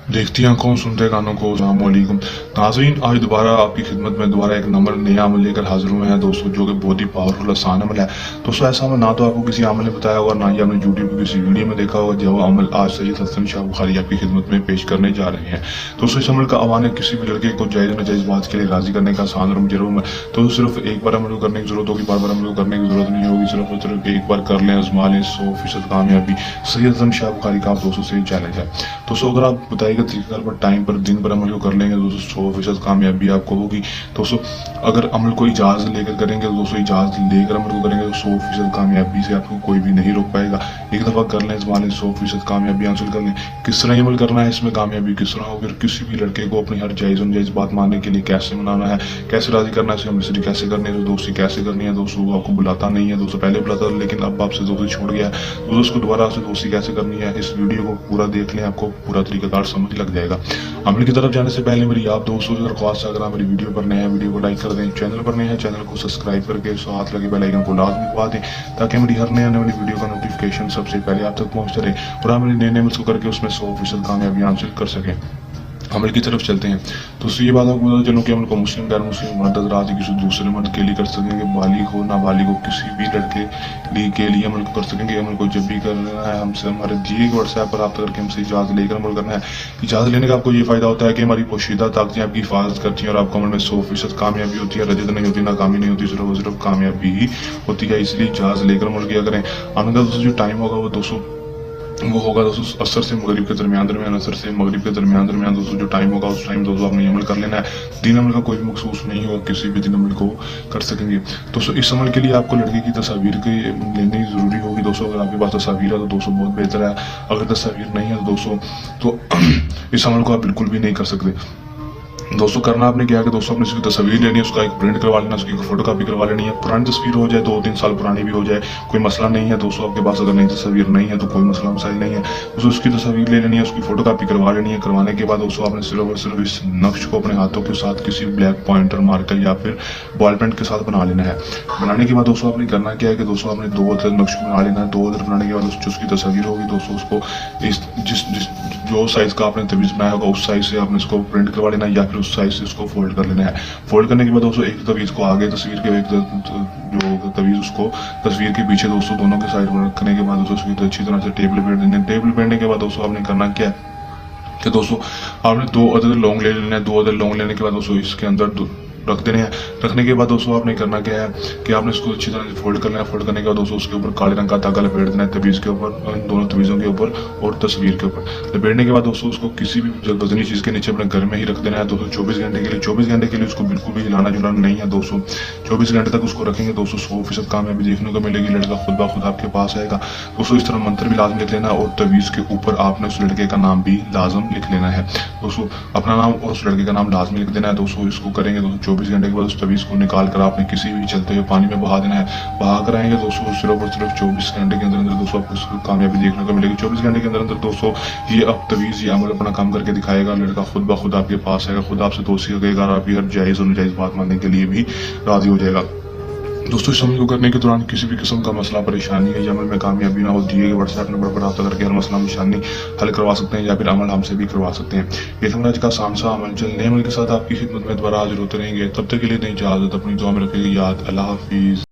देखती आंखों सुनते कानों को अस्सलामुअलैकुम नाज़रीन, आज दोबारा आपकी खिदमत में दोबारा एक नंबर नया अमल लेकर हाजिर हुए हैं दोस्तों, जो कि बहुत ही पावरफुल आसान अमल है। दोस्तों ऐसा अमल ना तो आपको किसी अमल ने बताया होगा, ना ही आपने यूट्यूब की किसी वीडियो में देखा होगा। जो अमल आज सैयद हसन शाह बुखारी आपकी खिदमत में पेश करने जा रहे हैं। दोस्तों इस अमल का आह्वान है किसी भी लड़के को जायज़ नाजायज़ बात के लिए राजी करने का आसान और मुजर्रम है। तो सिर्फ एक बार अमल करने की जरूरत होगी, बार बार अमल करने की जरूरत नहीं होगी। सिर्फ एक बार कर लें, आजमा लें, 100% कामयाबी सैयद हसन शाह बुखारी का आप दोस्तों से चैलेंज है। दोस्तों अगर आप बताएगा तरीका पर टाइम पर दिन पर अमल कर लेंगे दोस्तों, 100% कामयाबी आपको होगी। दोस्तों अगर अमल को इजाज़त लेकर करेंगे दोस्तों, इजाज़त लेकर अमल को करेंगे तो 100% कामयाबी से आपको कोई भी नहीं रोक पाएगा। एक दफ़ा कर लें, इस्तेमाल 100% कामयाबी हासिल कर लें। किस तरह अमल करना है, इसमें कामयाबी किस तरह होगी, किसी भी लड़के को अपनी हर जायज़ नाजायज़ बात मानने के लिए कैसे मनाना है, कैसे राजी करना है, मिस्री कैसे करनी है, दोस्ती कैसे करनी है। दोस्तों वो आपको बुलाता नहीं है दोस्तों, पहले बुलाता था लेकिन अब आपसे दोस्ती छोड़ गया है। दोस्तों उसको दोबारा आपसे दोस्ती कैसे करनी है, इस वीडियो को पूरा देख लें, आपको पूरा तरीकाकार समझ लग जाएगा। अमल की तरफ जाने से पहले मेरी आप दोस्तों से दरख्वास्त है, अगर आप मेरी वीडियो पर नए हैं वीडियो को लाइक कर दें, चैनल पर नए हैं चैनल को सब्सक्राइब करके साथ लगे बेल आइकन को लाजमी दबा दें, ताकि मेरी हर नए आने वाली वीडियो का नोटिफिकेशन सबसे पहले आप तक पहुंचते रहे और आप मेरी नए नए को करके उसमें 100% कामयाबी हासिल कर सकें। अमल की तरफ चलते हैं। तो ये बात आपको बता चलूँ कि अमल को मुस्लिम गैर मुस्लिम मर्द हज़रात किसी दूसरे मर्द के लिए कर सकेंगे, बालिग हो नाबालिग हो किसी भी लड़के के लिए अमल को कर सकेंगे। अमल को जब भी करना है हमसे हमारे दिए व्हाट्सएप पर रब्ता करके हमसे इजाज़त लेकर अमल करना है। इजाज़त लेने का आपको ये फ़ायदा होता है कि हमारी पोशीदा ताकतें आपकी हिफाजत करती हैं और आपको अमल में 100% कामयाबी होती है। रजत नहीं होती, नाकामी नहीं होती, सिर्फ कामयाबी ही होती है। इसलिए इजाज़त लेकर अमल किया करें। अमल का दोस्तों जो टाइम होगा वो दोस्तों वो होगा दोस्तों असर से मगरिब के दरमियान असर से मगरिब के दरमियान दोस्तों जो टाइम होगा उस टाइम दोस्तों आपने अमल कर लेना है। दिन अमल का कोई भी मखसूस नहीं होगा, किसी भी दिन अमल को कर सकेंगे। दोस्तों इस अमल के लिए आपको लड़के की तस्वीर के लेनी ज़रूरी होगी। दोस्तों अगर आपके पास तस्वीर है तो दोस्तों बहुत बेहतर है, अगर तस्वीर नहीं है तो दोस्तों तो इस अमल को आप बिल्कुल भी नहीं कर सकते। दोस्तों करना आपने क्या है कि दोस्तों अपनी उसकी तस्वीर लेनी है, उसका एक प्रिंट करवा लेना, उसकी फोटो कापी करवा लेनी है। पुरानी तस्वीर हो जाए, 2-3 साल पुरानी भी हो जाए, कोई मसला नहीं है दोस्तों। आपके पास अगर नई तस्वीर नहीं है तो कोई मसला मसाइल नहीं है। दोस्तों उसकी तस्वीर ले लेनी है, उसकी फोटो कापी करवा लेनी है। करवाने के बाद दोस्तों आपने सिर्फ और सिर्फ इस नक्श को अपने हाथों के साथ किसी ब्लैक पॉइंटर मार्कर या फिर बॉल पेन के साथ बना लेना है। बनाने के बाद दोस्तों आपने करना क्या है कि दोस्तों आपने 2 अदर नक्श बना लेना है। 2 अदर बनाने के बाद दोस्तों उसकी तस्वीर होगी दोस्तों, उसको इस जिस जो साइज का आपने तवीज़ बनाया होगा उस साइज से आपने इसको प्रिंट करवा लेना है या फिर उस साइज से इसको फोल्ड कर लेना है। फोल्ड करने के बाद दोस्तों एक तवीज़ को आगे तस्वीर के एक जो तवीज़ उसको तस्वीर के पीछे दोस्तों दोनों के साइड में रखने के बाद दोस्तों उसकी अच्छी तरह से टेबल पेट देने। टेबल पेटने के बाद दोस्तों आपने करना क्या है कि दोस्तों आपने 2 अदर लौंग ले लेना है। 2 अदर लौंग लेने के बाद दोस्तों इसके अंदर रख देने हैं। रखने के बाद दोस्तों आपने करना क्या है कि आपने इसको अच्छी तरह से फोल्ड करना है। फोल्ड करने के बाद दोस्तों उसके ऊपर काले रंग का धागा लपेट देना है, तवीज़ के ऊपर, दोनों तवीज़ों के ऊपर और तस्वीर के ऊपर। लपेटने के बाद दोस्तों उसको किसी भी वजनी चीज़ के नीचे अपने घर में ही रख देना है दोस्तों 24 घंटे के लिए। 24 घंटे के लिए उसको बिल्कुल भी हिलाना जुलाना नहीं है दोस्तों। 24 घंटे तक उसको रखेंगे दोस्तों, 100% कामयाबी देखने को मिलेगी। लड़का खुद ब खुद आपके पास आएगा दोस्तों। इस तरह मंत्र भी लाजम लिख लेना और तवीज़ के ऊपर आपने उस लड़के का नाम भी लाजम लिख लेना है दोस्तों। अपना नाम और उस लड़के का नाम लाजमी लिख देना है दोस्तों। इसको करेंगे दोस्तों 24 घंटे के बाद उस तवीज़ को निकाल कर आपने किसी भी चलते हुए पानी में बहा देना है। बहा कर आएंगे दोस्तों सिर्फ और सिर्फ 24 घंटे के अंदर दोस्तों आपको कामयाबी देखने को मिलेगी। 24 घंटे के अंदर दोस्तों ये अब तवीज़ ये अमल अपना काम करके दिखाएगा। लड़का खुद ब खुद आपके पास आएगा, खुद आपसे दोस्ती करेगा और आपकी हर जायज़ और नाजायज़ बात मानने के लिए भी राजी हो जाएगा। दोस्तों इस अमल को करने के दौरान किसी भी किस्म का मसला परेशानी है या अमल में कामयाबी ना हो, दिए गए व्हाट्सएप नंबर पर रब्ता करके हर मसला परेशानी हल करवा सकते हैं या फिर अमल हमसे भी करवा सकते हैं। ये था आज का आसान सा अमल। चलने अमल के साथ आपकी खिदमत में दोबारा हाजिर होते रहेंगे। तब तक के लिए दें इजाज़त, अपनी दुआ में रखिएगा याद। अल्लाह हाफिज़।